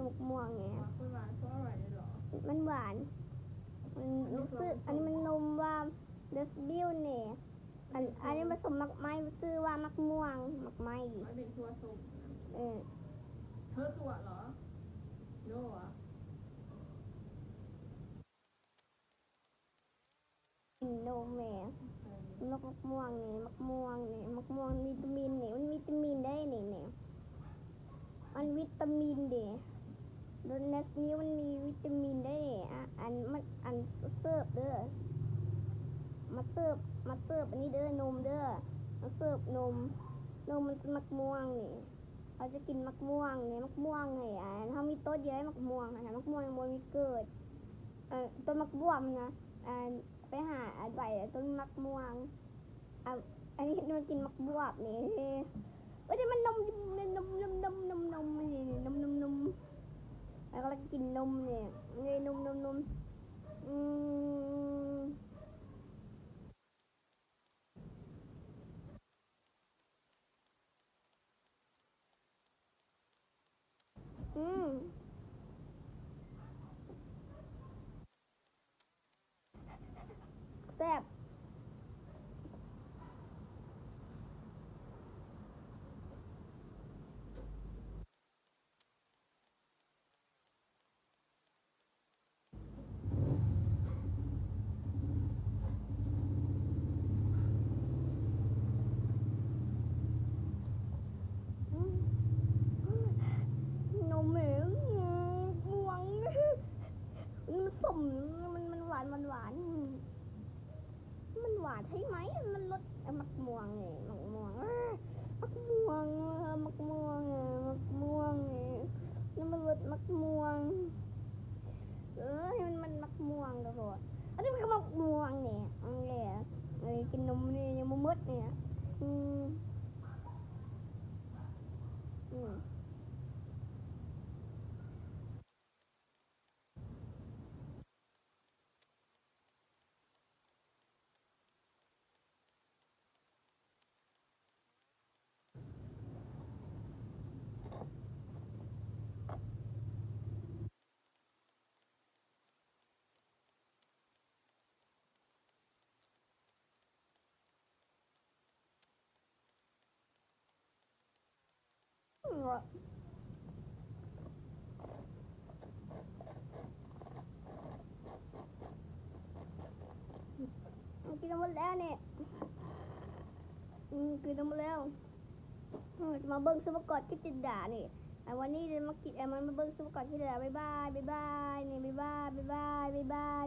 มะม่วงไง มันหวานเพราะอร่อยเลยเหรอ มันหวานมันรู้สึกอันนี้มันนมว่าเดสบิวเนี่ยอันนี้ผสมมักไม้ซื้อว่ามักม่วงมักไม้ มันเป็นตัวส้ม เออ เธอตัวเหรอโน่อะ กินนมแม่มักม่วงนี่มักม่วงนี่มักม่วงวิตามินนี่มันวิตามินได้นี่เนี่ยมันวิตามินเด้โดนัทนี้มันมีวิตามินได้อันมันอันเสิร์ฟเด้อมาเสิร์ฟอันนี้เด้อนมเด้อมาเสิร์ฟนมมันเป็นมะม่วงนี่เขาจะกินมะม่วงนี่มะม่วงไงเขามีต้นเยอะมะม่วงนะมะม่วงมันมีเกิดต้นมะม่วงนะไปหาใบต้นมะม่วงอันนี้มันกินมะม่วงนี่เอ้ยมันนมนี่แล้วก็กินนมเนี่ยนี่นมแซ่บนมเหม็นม่วงมันสมมันหวานมันหวานใช่ไหมมันรสมักม่วงไงมักม่วงมักม่วงมักม่วงมักม่วงนี่มันรสมักม่วงมันมักม่วงตลอดอันนี้มันก็มักม่วงเนี่ยกินนมนี่ยังมุดเนี่ยกินหมดแล้วเนี่ยกินหมดแล้วมาเบิ้งสมกอดกิจิดาเนี่ยวันนี้จะมากินมันมาเบิ้งสมกอดกิจิดาบ๊ายบายนี่บ๊ายบาย